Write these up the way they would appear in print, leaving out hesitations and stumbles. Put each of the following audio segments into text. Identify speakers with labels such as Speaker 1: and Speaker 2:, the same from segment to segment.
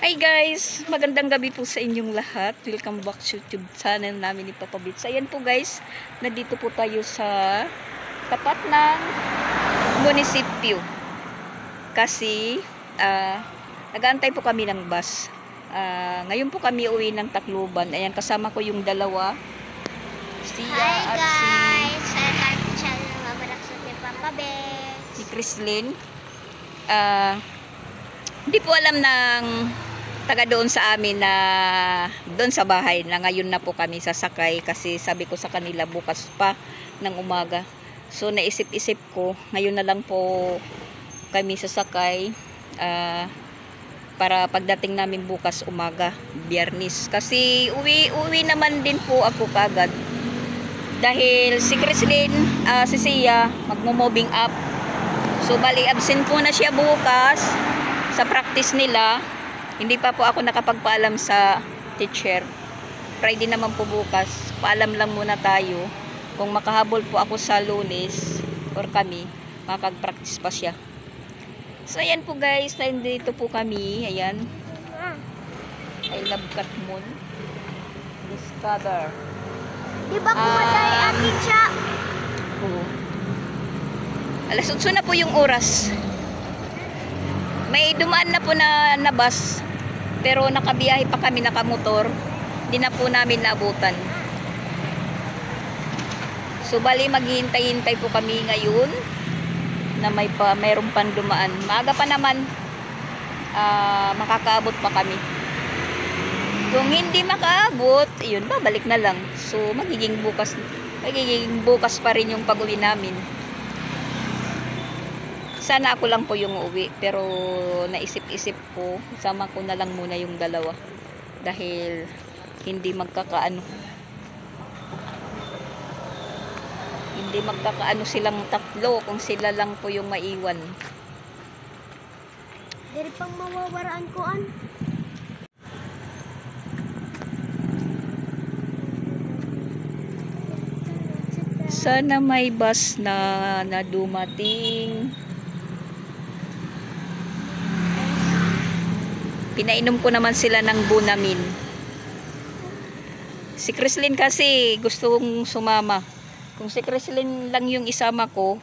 Speaker 1: Hi guys! Magandang gabi po sa inyong lahat. Welcome back sa YouTube channel namin ni Papa Bits. Ayan po guys, nandito po tayo sa tapat ng munisipyo. Kasi nag-aantay po kami ng bus. Ngayon po kami uwi ng Tacloban. Ayan, kasama ko yung dalawa.
Speaker 2: Hi guys! Welcome to channel Mabaraksot ni Papa Bits.
Speaker 1: Si Chrislyn. Hindi po alam ng taga doon sa amin na doon sa bahay na ngayon na po kami sasakay kasi sabi ko sa kanila bukas pa ng umaga. So naisip-isip ko ngayon na lang po kami sasakay para pagdating namin bukas umaga, Biyernes. Kasi uwi naman din po ako kagad. Dahil si Chrislyn, si Sia magmo-moving up. So bali absent po na siya bukas sa practice nila. Hindi pa po ako nakapagpaalam sa teacher. Friday naman po bukas. Paalam lang muna tayo. Kung makahabol po ako sa Lunes or kami, makapag-practice pa siya. So ayan po guys, dito po kami. Ayan. I love Katmon. Discover.
Speaker 2: Di ba kumatay atin siya?
Speaker 1: Oo. Alas 8 na po yung oras. May dumaan na po na bus, pero nakabiyahe pa kami nakamotor. Hindi na po namin naabutan. So bali maghihintay-hintay po kami ngayon na mayroon pang dumaan. Maaga pa naman, makakaabot pa kami. Kung hindi makaabot, yun, babalik na lang. So magiging bukas pa rin yung pag-uwi namin. Sana ako lang po yung uwi, pero naisip-isip ko, sama ko na lang muna yung dalawa dahil hindi magkakaano silang tatlo kung sila lang po yung maiwan.
Speaker 2: Dari pang mawawaraan ko an.
Speaker 1: Sana may bus na dumating. Pinainom ko naman sila ng Bunamin. Si Chrislyn kasi gustong sumama. Kung si Chrislyn lang yung isama ko,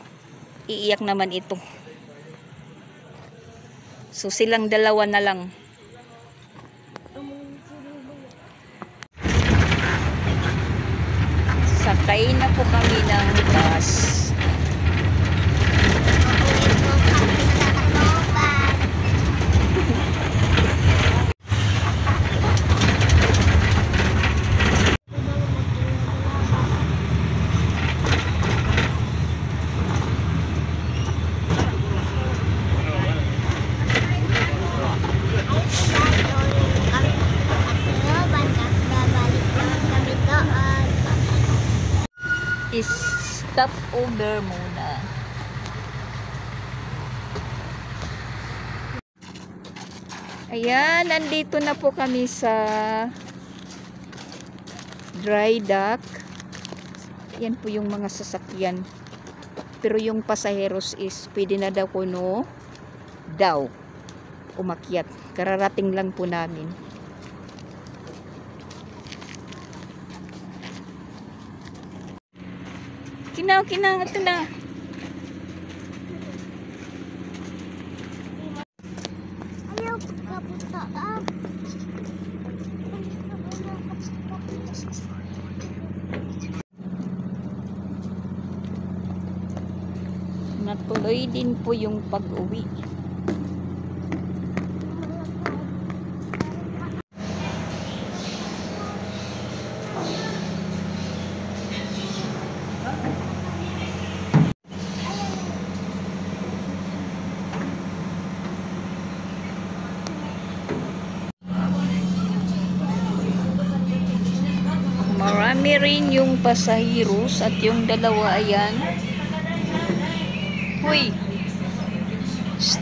Speaker 1: iiyak naman ito. So silang dalawa na lang. Sakay na po kami ng bus. Stop over muna. Ayan, nandito na po kami sa dry dock. Yan po yung mga sasakyan. Pero yung pasaheros is pwede na daw kuno umakyat. Kararating lang po namin. Kinaw, ito na.
Speaker 2: Ayaw kaputaan.
Speaker 1: Natuloy din po yung pag-uwi. Marami rin yung pasaheros at yung dalawa ayan. Huy! Shh.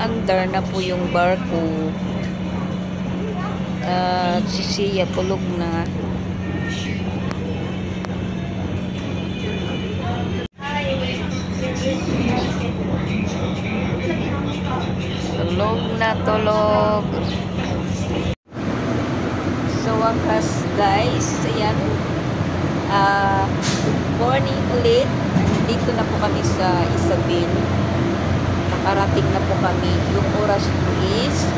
Speaker 1: umaandar na po yung barko. At si Sia pulog na. Tulog na tulog. So wakas guys, ayan. Morning ulit. Dito na po kami sa Isabel. Nakarating na po kami. Yung oras po is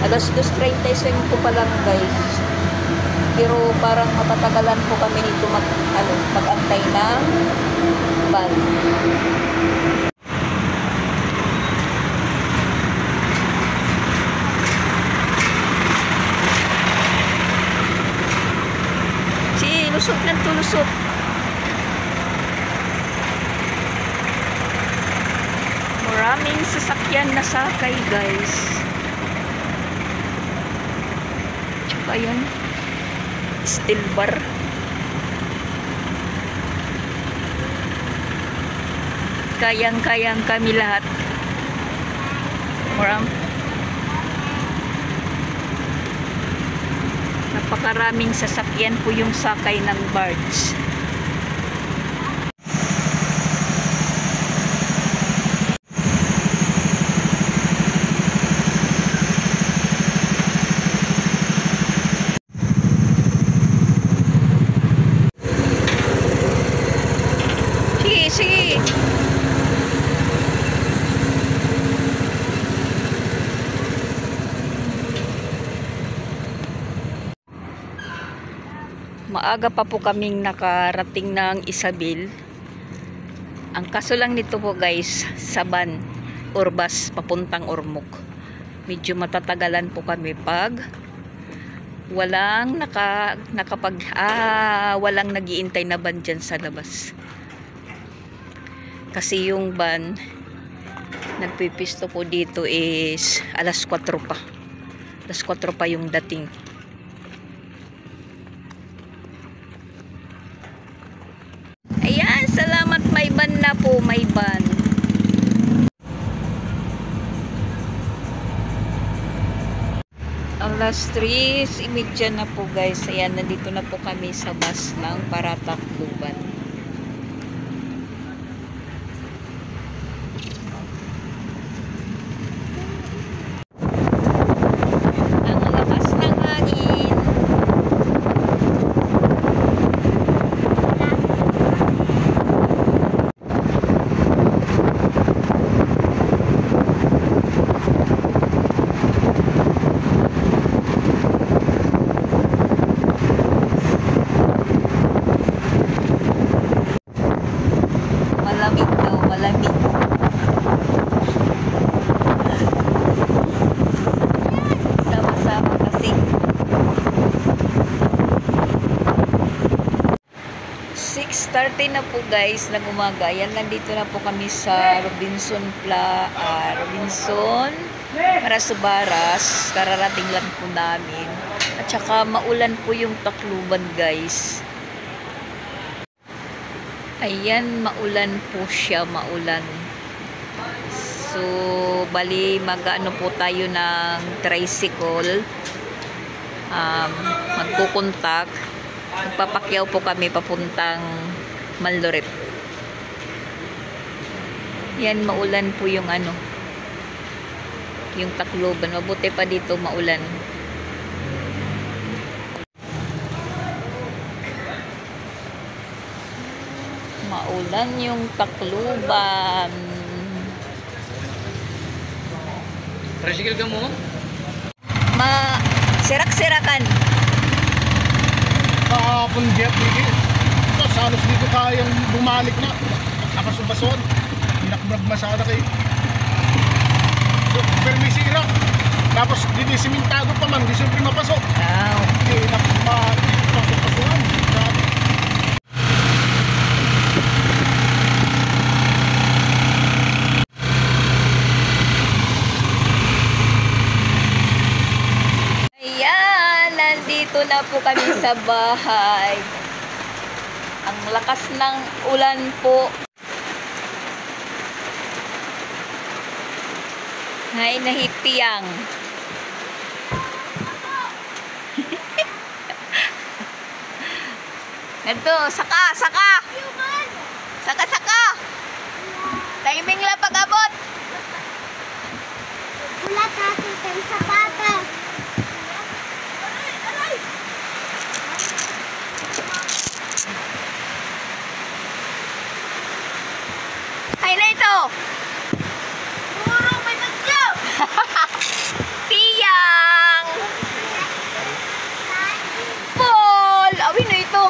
Speaker 1: alas 2:35 pa lang guys. Pero parang matatagalan po kami nito mag-antay ng van. Lusot lang to, lusot. Maraming sasakyan na sakay guys. Tsaka yan, steel bar. Kayang-kayang kami lahat. Napakaraming sasakyan po yung sakay ng barge. Sige, sige. Maaga pa po kaming nakarating ng Isabel. Ang kaso lang nito po guys, sa van or bus papuntang Ormoc. Medyo matatagalan po kami pag walang walang nagiintay na van dyan sa labas. Kasi yung van nagpipisto po dito is alas 4 pa. Alas 4 pa yung dating. Ayan, salamat, may ban na po, may ban. Alas 3:30 na po guys. Ayan, nandito na po kami sa bus ng Paratacloban. Ang lakas ng hangin. Malamig daw, malamig. Sama-sama kasi. 6:30 na po guys ng umaga. Yan, nandito na po kami sa Robinson Marasubaras. Kararating lang po namin. At saka maulan po yung Tacloban guys. Ayan, maulan po siya, maulan. So, bali mag-ano po tayo ng tricycle. Magkukontak. Magpapakyaw po kami papuntang Malloret. Yan, maulan po yung yung Tacloban. Mabuti pa dito maulan. Maulan yung Tacloban.
Speaker 3: Tricycle ka mo?
Speaker 1: Sirak-sirakan.
Speaker 3: Kahapon jet dito. Salos dito kayang bumalik na. Nakasubason. Nakbragmasada kayo. So, pero may sira. Tapos dinisimintado pa man. Di siyempre mapasok. Okay, nakapasok-pasukan. Grabe.
Speaker 1: Nandito na po kami sa bahay. Ang lakas ng ulan po. Hay nahipiyang. Ito, saka. Saka. Timing lang pag-abot.
Speaker 2: Bulat natin tayo sapatos.
Speaker 1: Hay na ito. Puro may bagyo. Piyang. Paul. Awin na ito.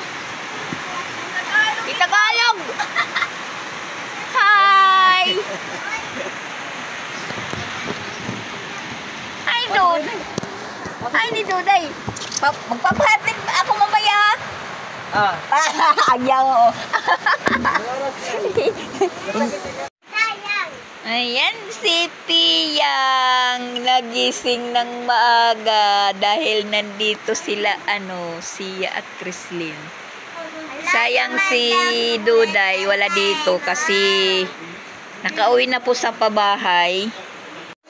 Speaker 1: Tagalog. Hi. Hi, Dude. Hi ni Duday. Magpapahatid ako mamaya. Ayaw. Ayan si Piyang. Nagising ng maaga dahil nandito sila, Sia at Chrislyn. Sayang si Duday wala dito kasi nakauwi na po sa pabahay.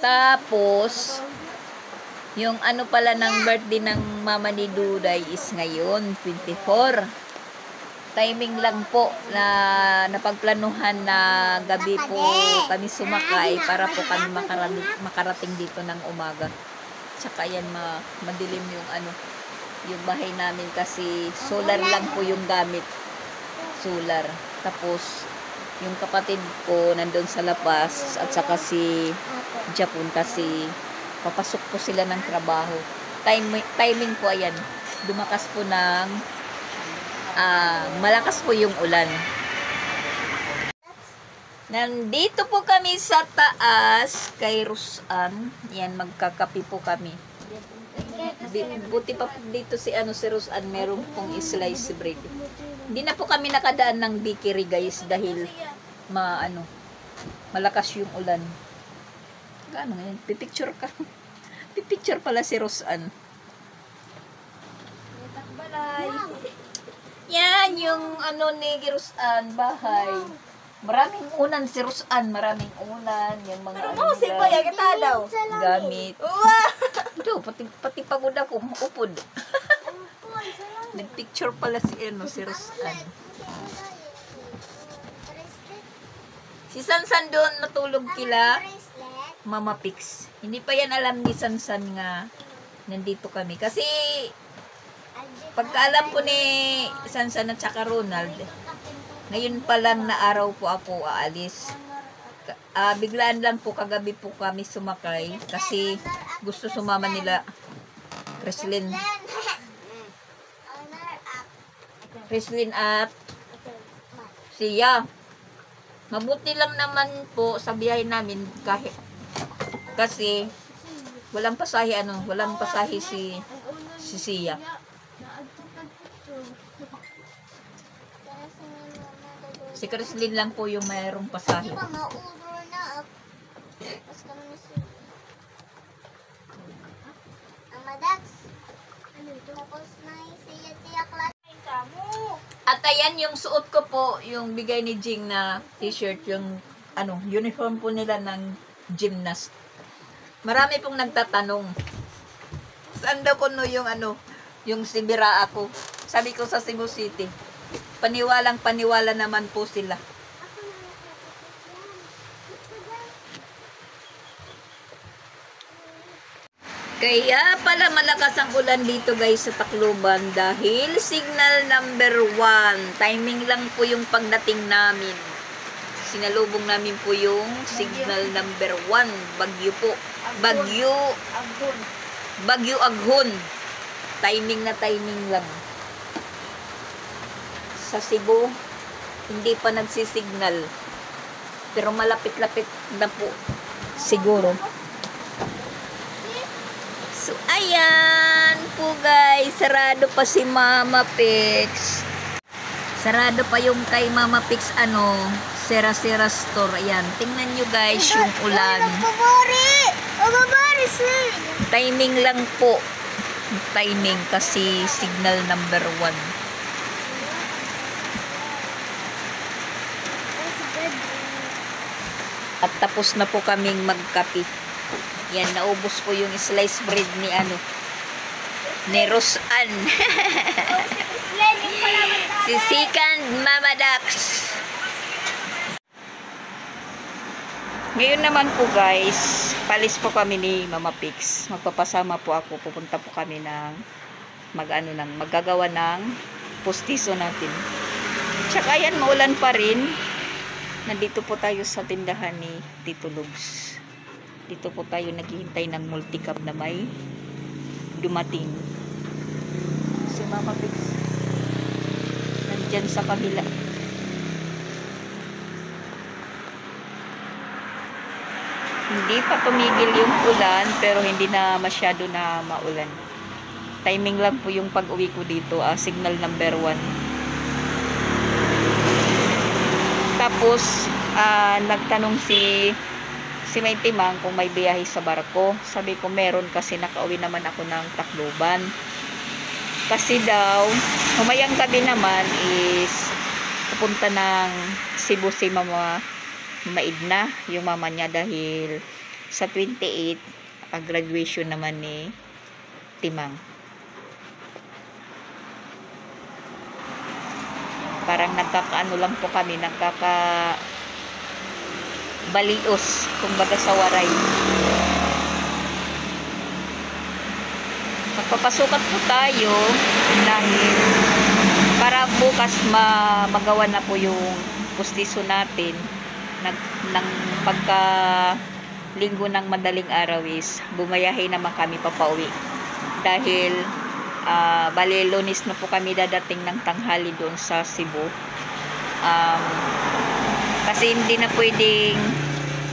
Speaker 1: Tapos yung pala ng birthday ng mama ni Duday is ngayon 24. Timing lang po na napagplanuhan na gabi po kami sumakay para po kami makarating dito ng umaga. Tsaka yan madilim yung bahay namin kasi solar lang po yung gamit. Solar. Tapos, yung kapatid ko nandun sa labas at saka si Japon kasi papasok po sila ng trabaho. Timing po ayan. Dumakas po ng malakas po yung ulan. Nandito po kami sa taas kay Rusan. Yan, magkakapi po kami. Buti pa dito si Rusan, meron pong slice bread. Hindi na po kami nakadaan ng bakery guys dahil malakas yung ulan. Gaano ngayon? Pipicture ka. Pipicture pala si Rusan. Yan yung ni Rusan, bahay. Maraming unan si Rusan, maraming unan, yung mga gamit. Ito, pati pagod ako, upod. Nag-picture pala si Rusan. Si Sansan doon natulog kila Mama Pix. Hindi pa yan alam ni Sansan nga nandito kami. Kasi pagkaalam po ni Sansan at saka Ronald, ngayon pa lang na araw po ako aalis. Biglaan lang po kagabi po kami sumakay kasi gusto sumama nila Chrislyn at Sia. Mabuti lang naman po sa biyahe namin kasi walang pasahe si Sia. Si Chrislyn lang po yung mayroong pasahe. At ayan yung suot ko po, yung bigay ni Jing na t-shirt, yung uniform po nila ng gymnast. Marami pong nagtatanong. Saan daw ko yung sibira ako. Sabi ko sa Cebu City. Paniwala naman po sila. Kaya pala malakas ang ulan dito guys sa Tacloban dahil signal number 1. Timing lang po yung pagdating namin. Sinalubong namin po yung signal number 1. Bagyo po. Bagyo Aghon. Timing lang. Sa Cebu, hindi pa nagsisignal. Pero malapit-lapit na po. Siguro. So, ayan po guys. Sarado pa si Mama Pix. Sarado pa yung kay Mama Pix, Sera-Sera Store. Ayan. Tingnan nyo guys yung ulan. Timing lang po. Timing kasi signal number 1. At tapos na po kaming magkape. Yan, naubos ko yung slice bread ni ni Rosan. Si Second Mama Dax. Ngayon naman po guys, palis po kami ni Mama Pix. Magpapasama po ako, pupunta po kami ng maggagawa ng postiso natin. Tsaka yan, maulan pa rin. Nandito po tayo sa tindahan ni Tito Lugs. Dito po tayo naghihintay ng multicab na may dumating. Si Mama Pix nandyan sa kabila. Hindi pa tumigil yung ulan, pero hindi na masyado na maulan. Timing lang po yung pag-uwi ko dito, signal number 1. Tapos, nagtanong si May Timang kung may biyahe sa barko. Sabi ko meron kasi nakauwi naman ako ng Tacloban. Kasi daw, humayang gabi naman is pupunta ng Cebu si Mama Edna, yung mama niya, dahil sa 28, graduation naman ni Timang. Parang nagkakaano lang po kami, balios, kumbaga sa waray. Magpapasukat po tayo dahil para bukas magawa na po yung pustiso natin. Ng pagka linggo ng madaling araw is bumayahe naman kami papauwi. Dahil bali Lunes na po kami dadating ng tanghali doon sa Cebu. Kasi hindi na pwedeng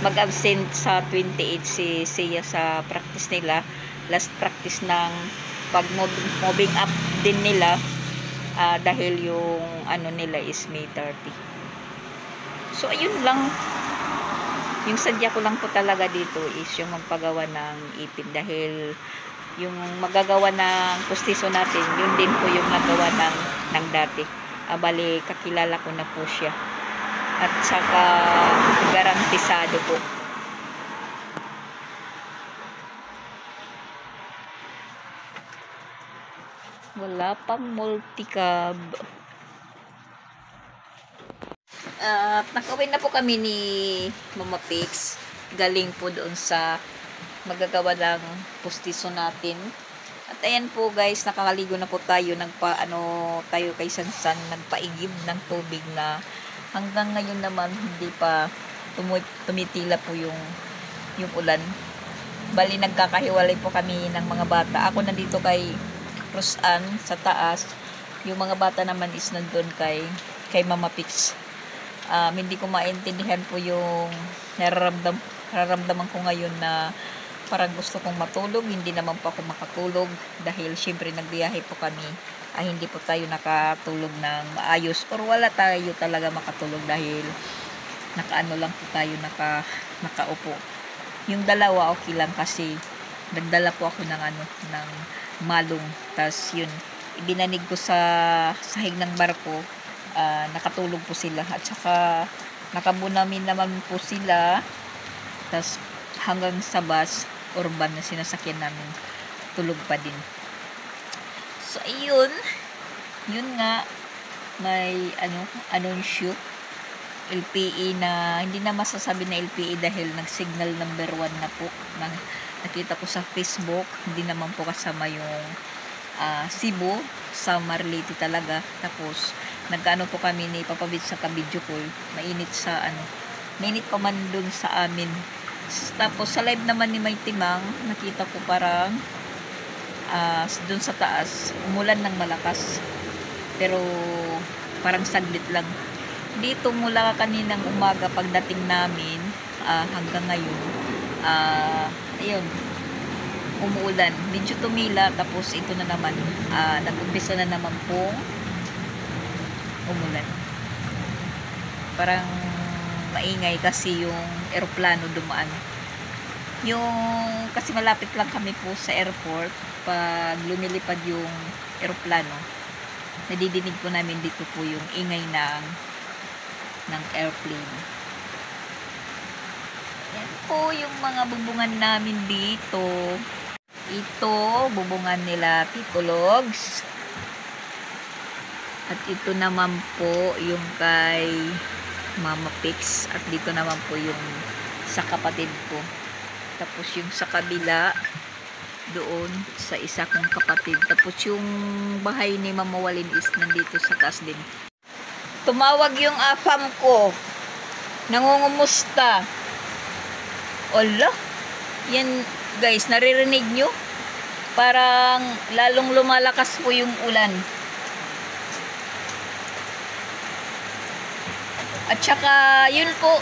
Speaker 1: mag-absent sa 28 si Sia sa practice nila. Last practice ng pag-moving up din nila, dahil yung nila is May 30. So ayun lang. Yung sadya ko lang po talaga dito is yung magpagawa ng ipid, dahil yung magagawa ng pustiso natin, yun din po yung nagawa ng dati. Bali kakilala ko na po siya. At saka garantisado po. Wala pang multicab. At nakauwi na po kami ni Mama Pix. Galing po doon sa magagawa ng pustiso natin. At ayan po guys, nakakaligo na po tayo. Tayo kay Sansan, nagpaigib ng tubig na hanggang ngayon naman hindi pa tumitila po yung ulan. Bali nagkakahiwalay po kami ng mga bata. Ako nandito kay Rosan sa taas. Yung mga bata naman is nandun kay Mama Pix. Hindi ko maintindihan po yung nararamdaman ko ngayon na parang gusto kong matulog. Hindi naman po ako makatulog dahil syempre nagbiyahe po kami. Hindi po tayo nakatulog ng maayos, or wala tayo talaga makatulog dahil nakaano lang po tayo, nakaupo. Yung dalawa okay lang kasi nagdala po ako ng malong. Tas yun, ibinanig ko sa sahig ng barko. Nakatulog po sila at saka nakabunamin naman po sila. Tas hanggang sa bus urban na sinasakyan namin, tulog pa din. So ayun, yun nga, may anunsyo LPE na hindi na masasabi na LPE dahil nag-signal number 1 na po. Nakita ko sa Facebook, hindi naman po kasama yung Cebu, Samar Leyte talaga. Tapos nagkaano po kami ni Papa Bit sa ka-video call. Mainit pa man dun sa amin. Tapos sa live naman ni May Timang, nakita ko parang dun sa taas umulan ng malakas, pero parang saglit lang. Dito mula kaninang umaga pagdating namin hanggang ngayon, ayun, umuulan, medyo tumila. Tapos ito na naman, nag-umpisa na naman pong umulan. Parang maingay kasi yung eroplano dumaan. Kasi malapit lang kami po sa airport. Pag lumilipad yung eroplano, nadidinig po namin dito po yung ingay ng airplane. Yan po yung mga bubungan namin dito. Ito, bubungan nila Tito Logs. At ito naman po yung kay Mama Pix. At dito naman po yung sa kapatid ko. Tapos yung sa kabila, doon sa isa kong kapatid. Tapos yung bahay ni Mama Walin is nandito sa taas din. Tumawag yung afam ko. Nangungumusta. Ala, yan guys, naririnig nyo? Parang lalong lumalakas po yung ulan. At saka, yun po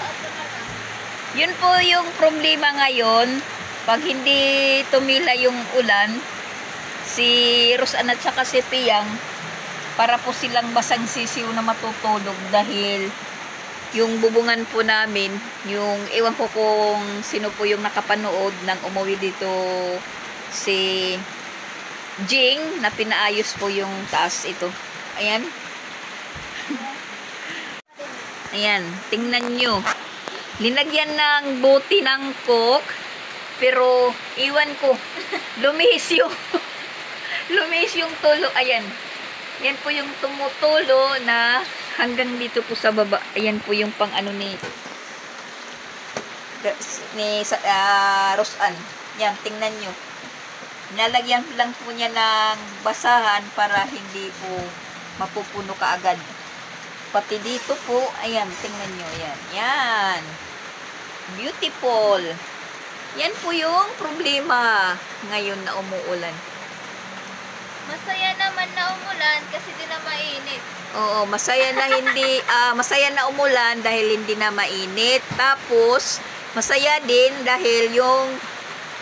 Speaker 1: yung problema ngayon. Pag hindi tumila yung ulan, si Rosan at saka si Piyang, para po silang basang sisiw na matutulog dahil yung bubungan po namin, yung ewan ko kung sino po yung nakapanood ng umuwi dito si Jing na pinaayos po yung taas ito. Ayan. Ayan, tingnan nyo. Linagyan ng buti ng coke, pero iwan ko, lumihis yung tulo. Ayan. Yan po yung tumutulo na hanggang dito po sa baba. Ayan po yung pang ano ni Rosan. Yan, tingnan nyo. Nalagyan lang po niya ng basahan para hindi po mapupuno kaagad. Pati dito po, ayan, tingnan nyo. Ayan, yan. Beautiful. Yan po yung problema ngayon na umuulan.
Speaker 2: Masaya naman na umulan kasi di na mainit.
Speaker 1: Oo, masaya na umulan dahil hindi na mainit. Tapos, masaya din dahil yung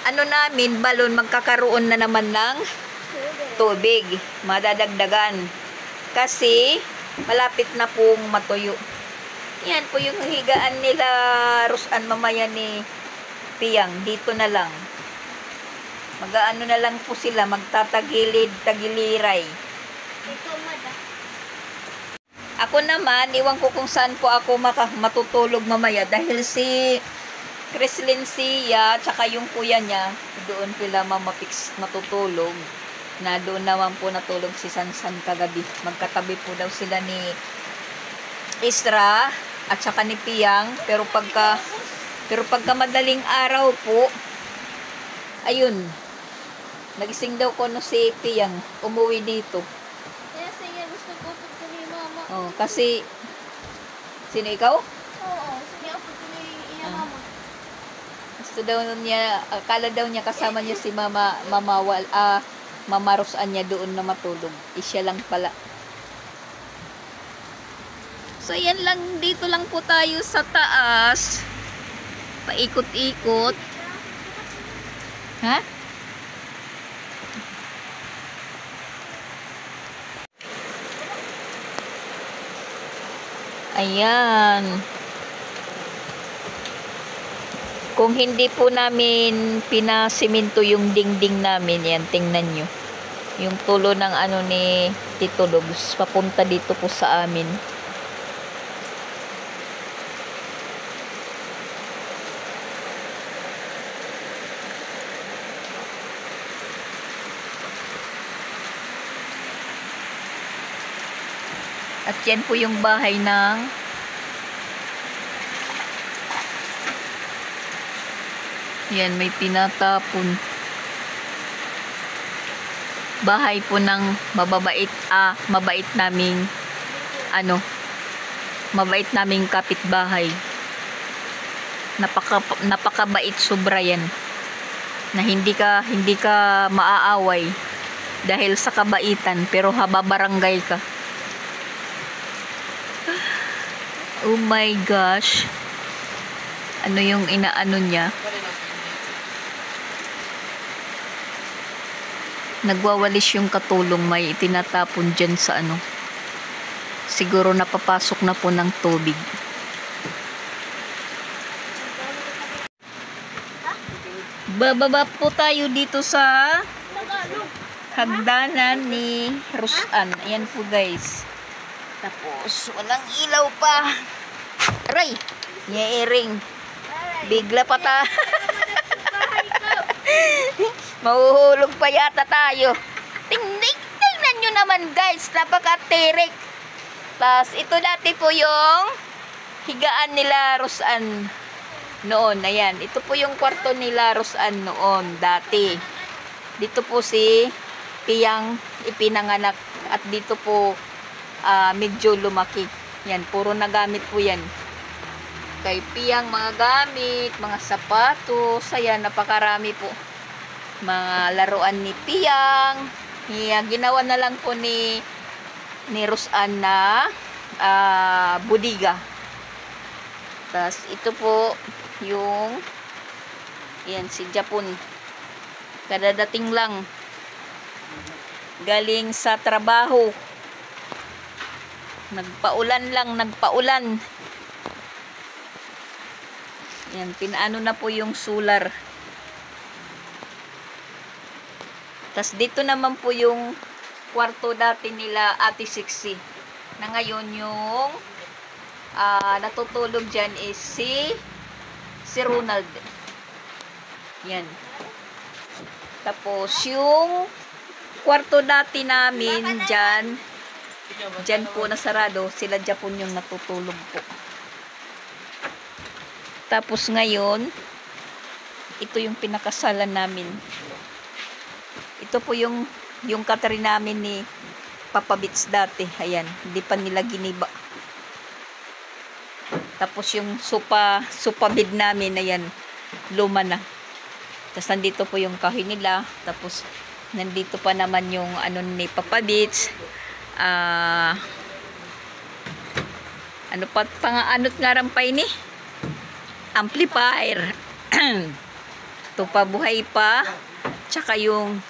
Speaker 1: ano namin, balon, magkakaroon na naman ng tubig. Madadagdagan. Kasi, malapit na pong matuyo. Yan po yung higaan nila, Rosan, mamaya ni Piyang. Dito na lang. Mag-aano na lang po sila, magtatagilid-tagiliray.
Speaker 2: Ikaw, mada.
Speaker 1: Ako naman, iwan ko kung saan po ako matutulog mamaya dahil si Chrislyn siya, tsaka yung kuya niya, doon pila Mama Pix matutulog. Na doon naman po natulog si Sansan kagabi. Magkatabi po daw sila ni Isra at saka ni Piyang. Pero pagka madaling araw po, ayun, nagising daw ko no si Piyang, umuwi dito.
Speaker 2: Kaya sige, gusto ko pagka ni mama.
Speaker 1: Oh, kasi, sino ikaw?
Speaker 2: Oo, sige ako pagka ni iya mama.
Speaker 1: Gusto daw niya, akala daw niya kasama niya si Mama Rosan niya doon na matulog. Isya lang pala. So, yan lang, dito lang po tayo sa taas. Paikot-ikot. Ha? Ayan. Kung hindi po namin pinasiminto yung dingding namin, yan, tingnan nyo. Yung tulo ng ano ni Tito Logs, papunta dito po sa amin. At yan po yung bahay ng yan, may tinatapon. Bahay po ng mabait naming mabait naming kapitbahay. Napakabait sobra yan. Na hindi ka maaaway dahil sa kabaitan, pero hababarangay ka. Oh my gosh. Ano yung inaano niya? Nagwawalis yung katulong, may itinatapon dyan sa ano. Siguro napapasok na po ng tubig. Bababa po tayo dito sa hagdanan ni Rosan. Ayan po guys. Tapos walang ilaw pa. Aray! Yeering. Bigla pa ta. Mahuhulog pa yata tayo. Tingnan nyo naman guys, napaka-tirik. Tapos ito dati po yung higaan nila Rosan noon. Ayan, ito po yung kwarto nila Rosan noon dati. Dito po si Piyang ipinanganak at dito po medyo lumaki. Yan, puro nagamit po yan. Kay Piyang mga gamit, mga sapatos, ayan, napakarami po. Mga laruan ni Piyang. Yan, ginawa na lang po ni Rosan na budiga. Tapos ito po yung yan si Japon. Kadadating lang galing sa trabaho. Nagpaulan. Yan, pinaano na po yung solar. Tas dito naman po yung kwarto dati nila Ate Sixi. Na ngayon yung natutulog dyan is si Ronald. Yan. Tapos yung kwarto dati namin dyan po nasarado. Sila Japon yung natutulog po. Tapos ngayon, ito yung pinakasalan namin. Ito po yung katri namin ni Papa Bits dati. Ayan, hindi pa nila giniba. Tapos yung sopa bed namin, ayan, luma na. Tapos nandito po yung kahoy nila. Tapos nandito pa naman yung ano ni Papa Bits. Ano pa anot nga rampay ni? Amplifier. Ito pa, buhay pa. Tsaka yung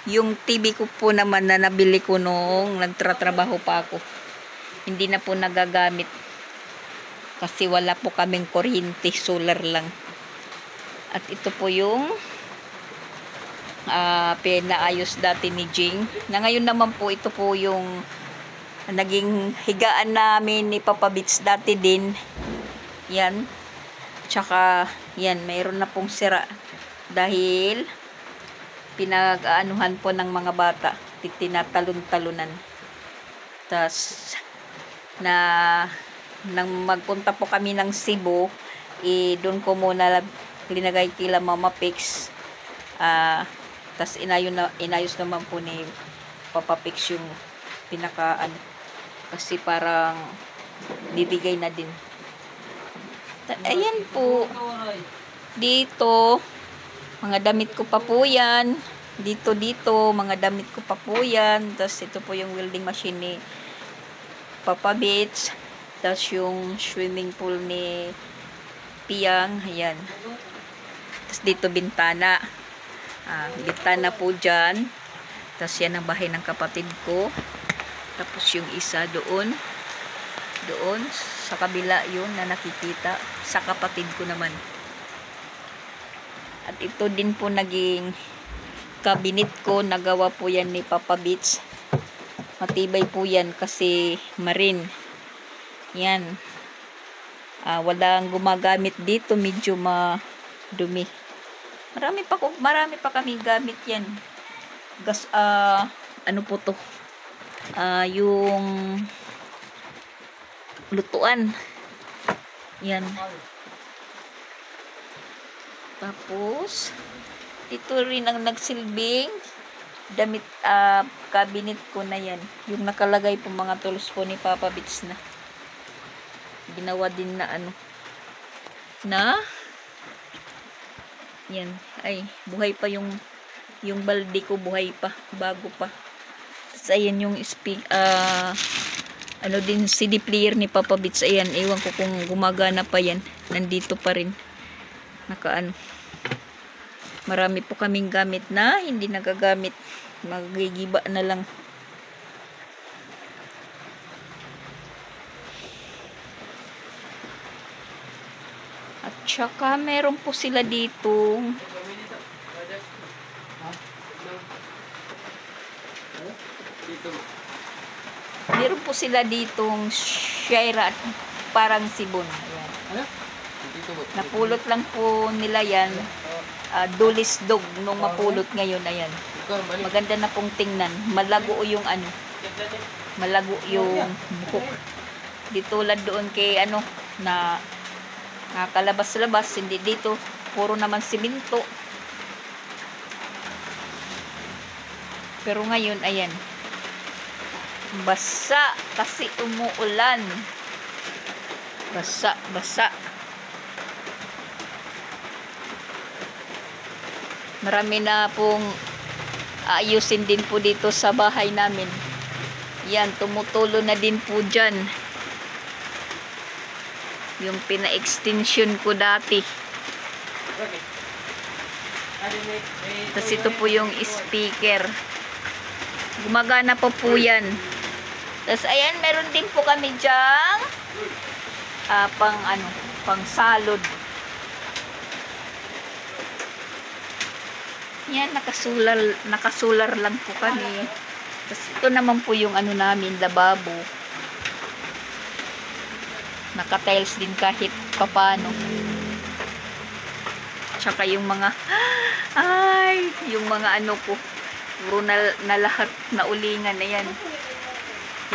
Speaker 1: TV ko po naman na nabili ko noong nagtratrabaho pa ako. Hindi na po nagagamit. Kasi wala po kaming kuryente, solar lang. At ito po yung pinaayos dati ni Jing. Na ngayon naman po, ito po yung naging higaan namin ni Papa Bits dati din. Yan. Tsaka, yan, mayroon na pong sira. Dahil pinag-aanuhan po ng mga bata. Tinatalon-talunan. Tas nang magpunta po kami ng Cebu, doon ko muna linagay kila Mama Pix. Tas inayos naman po ni Papa Pix yung kasi parang bibigay na din. Ayan po. Dito, mga damit ko pa po yan. Dito, mga damit ko pa po yan. Tapos ito po yung welding machine ni Papa Bits. Tapos yung swimming pool ni Piyang. Ayan. Tapos dito bintana. Bintana po dyan. Tapos yan ang bahay ng kapatid ko. Tapos yung isa doon sa kabila yun na nakikita sa kapatid ko naman. At ito din po naging cabinet ko, nagawa po yan ni Papa Bits. Matibay po yan kasi marine. Yan. Walang gumagamit dito, medyo madumi. Marami pa kami gamit yan. Ano po to? Yung lutuan. Yan. Tapos ito rin ang nagsilbing damit cabinet ko na yan. Yung nakalagay po mga tools po ni Papa Bits na. Ginawa din na yan. Ay, buhay pa yung balde ko, buhay pa. Bago pa. Tapos ayan yung din CD player ni Papa Bits. Ayan, ewan ko kung gumagana pa yan. Nandito pa rin. Marami po kaming gamit na hindi nagagamit. Magigiba na lang. At saka meron po sila dito. Meron po sila ditong Shaira at parang sibon. Ayan. Napulot lang po nila yan. Dulis dog nung mapulot ngayon. Ayan. Maganda na pong tingnan. Malago yung ano. Malago yung buhok. Di tulad doon kay ano na nakalabas-labas. Hindi dito. Puro naman simento. Pero ngayon, ayan. Basa kasi umuulan. Basa, basa. Marami na pong ayusin din po dito sa bahay namin. Yan, tumutulo na din po dyan. Yung pina-extension ko dati. Tapos ito po yung speaker. Gumagana po po yan. Tapos ayan, meron din po kami dyang pang salod. Yan, nakasular lang po kami. Tapos ito naman po yung ano namin, lababo. Naka-tiles din kahit papano. Tsaka yung mga yung mga ano po, puro na lahat na ulingan na yan.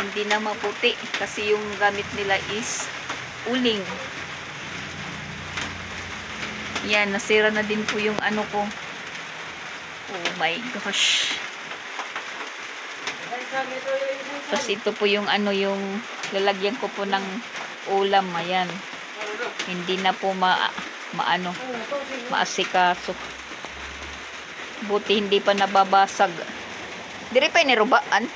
Speaker 1: Hindi na maputi kasi yung gamit nila is uling. Yan, nasira na din po yung ano ko. Oh my gosh. Tapos ito po yung ano, yung lalagyan ko po ng ulam. Ayan. Hindi na po maasikaso. Buti hindi pa nababasag. Diri pa inirubaan.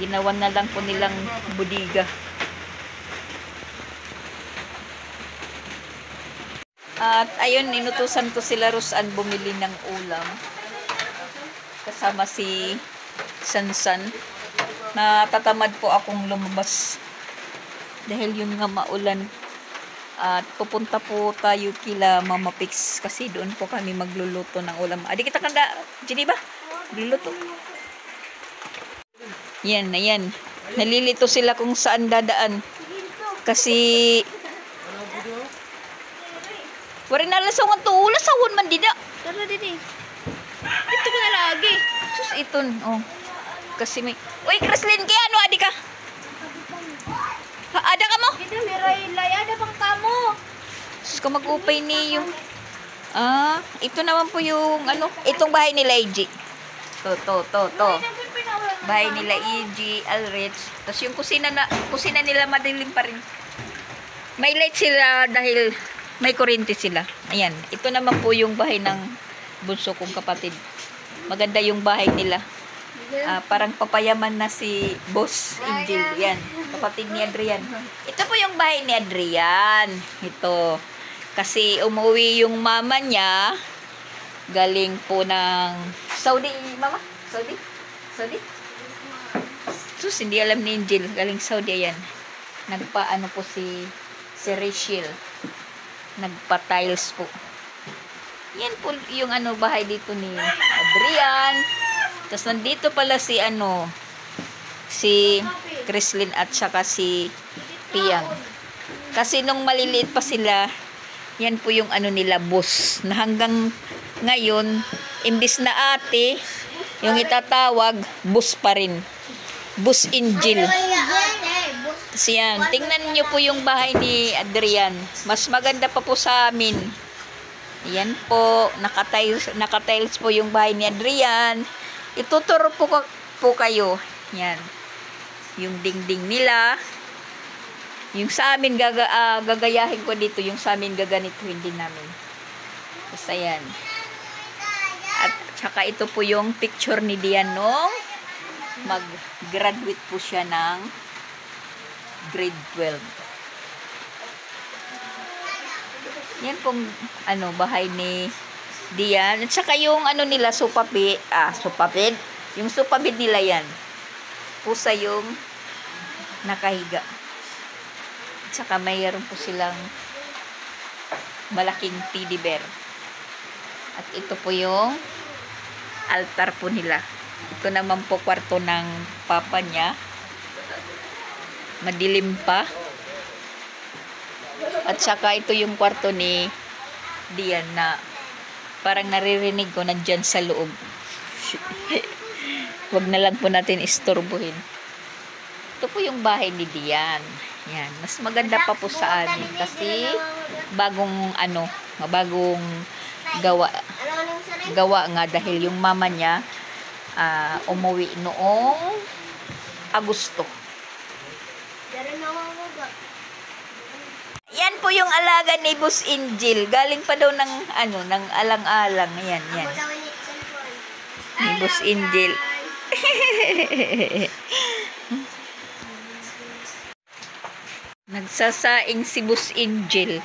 Speaker 1: Ginawan na lang po nilang budiga. At ayun, inutusan ko sila Rosan bumili ng ulam. Kasama si Sansan. Natatamad po akong lumabas. Dahil yun nga maulan. At pupunta po tayo kila Mama Pix. Kasi doon po kami magluluto ng ulam. Adi kita kanda, Geneva? Magluluto. Yan, ayan. Nalilito sila kung saan dadaan. Kasi wari na lang sa mga tuula, sawon man dida.
Speaker 2: Tara didi. Ito ko na lagi.
Speaker 1: Sus, iton. Oh. Kasi may... Uy, Kreslin, kaya ano, adi ka? Ha, ada ka mo?
Speaker 2: Dito, meron layada pang kamo.
Speaker 1: Sus, ka mag-upay niyo. Ito naman po yung, ano, itong bahay nila, EG. To. Bahay nila, EG, Alrich. Tapos yung kusina nila, madilim pa rin. May light sila dahil may kuryente sila. Ayan. Ito naman po yung bahay ng bunso kong kapatid. Maganda yung bahay nila. Parang papayaman na si Boss Angel. Yan. Kapatid ni Adrian. Ito po yung bahay ni Adrian. Ito. Kasi umuwi yung mama niya. Galing po ng Saudi. Mama? Saudi? Sus, hindi alam ni Angel. Galing Saudi. Ayan. Nagpaano po si Rachel. Nagpa-tiles po. Yan po yung ano bahay dito ni Adrian. Tapos nandito pala si Kreslin at saka si Piang. Kasi nung maliliit pa sila, yan po yung ano nila, boss. Na hanggang ngayon, imbis na ate, yung itatawag, boss pa rin. Boss Angel. Kasi yan, tingnan nyo po yung bahay ni Adrian. Mas maganda pa po sa amin. Yan po, naka-tiles po yung bahay ni Adrian. Ituturo po kayo. Yan. Yung dingding nila. Yung sa amin, gagayahin ko dito. Yung sa amin, gaganituhin din namin. Basta yan. At saka ito po yung picture ni Dian nung mag-graduate po siya ng grade 12. Yan pong bahay ni Dian. At saka yung nila supapid. Yung supapid nila yan. Pusa yung nakahiga. At saka mayroon po silang malaking teddy bear. At ito po yung altar po nila. Ito naman po kwarto ng papa niya. Madilim pa. At saka ito yung kwarto ni Dian na parang naririnig ko nandyan sa loob. Wag na lang po natin istorbohin. Ito po yung bahay ni Dian. Yan, mas maganda pa po sa amin kasi bagong gawa nga dahil yung mama niya umuwi noong Agosto. Yan po yung alaga ni Boss Angel. Galing pa daw ng ng alang-alang. Yan. Ni Boss Angel. Nagsasaing si Boss Angel.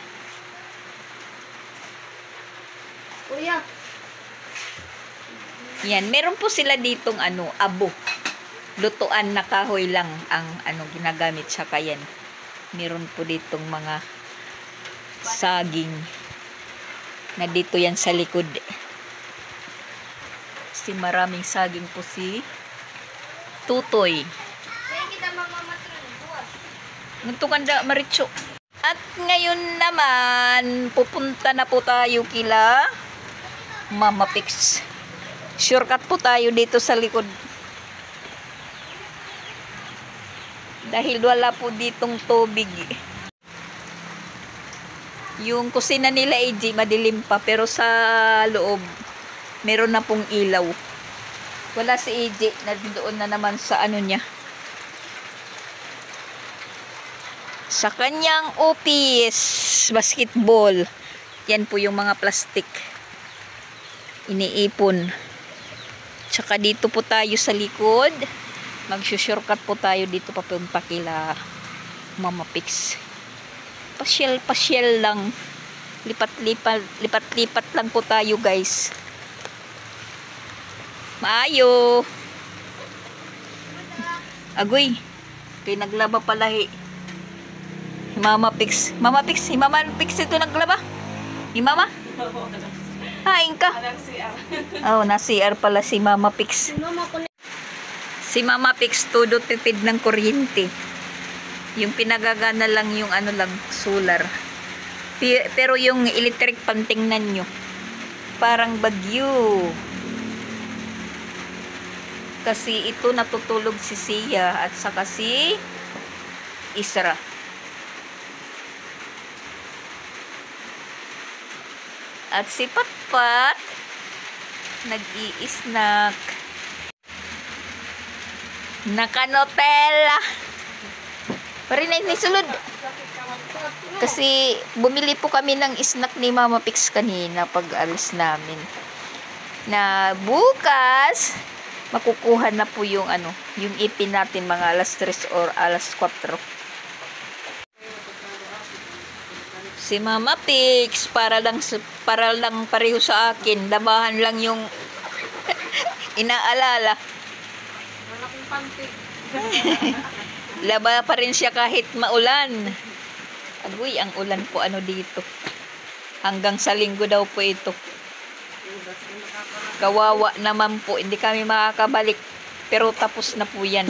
Speaker 2: Kuya.
Speaker 1: Yan, meron po sila ditong abo. Lutuan na kahoy lang ang ginagamit sa kayan. Meron po ditong mga saging na dito yan sa likod. Kasi maraming saging po si Tutoy. Nagtukanda Maricho. At ngayon naman, pupunta na po tayo kila Mama Pix. Shortcut po tayo dito sa likod. Dahil wala po ditong tubig. Yung kusina nila AJ madilim pa, pero sa loob meron na pong ilaw. Wala si AJ, nandoon na naman sa niya. Sa kanyang office, basketball. Yan po yung mga plastic. Iniipon. Tsaka dito po tayo sa likod. Mag-shortcut po tayo dito papunta kila Mama Pix. Pasyal lang. Lipat-lipat lang po tayo, guys. Maayo. Agoy. Kaya naglaba pala Mama Pix. Mama Pix ito naglaba. Ni Mama? Hain ka. Oh, na-CR pala si Mama Pix. Si Mama Pix todo tipid ng kuryente. Yung pinagagana lang yung solar. Pero yung electric pantingnan nyo. Parang bagyo. Kasi ito natutulog si Sia at saka si Isra. At si Patpat nag-i-snack. Naka-Nutella. Parinay ni sulod. Kasi bumili po kami ng snack ni Mama Pix kanina pag alis namin. Na bukas makukuha na po yung yung ipin natin mga alas 3 or alas 4. Si Mama Pix para lang pareho sa akin. Labahan lang yung inaalala.
Speaker 2: Wala kong panty.
Speaker 1: Laba pa rin siya kahit maulan. Agoy, ang ulan po dito. Hanggang sa linggo daw po ito. Kawawa naman po. Hindi kami makakabalik. Pero tapos na po yan.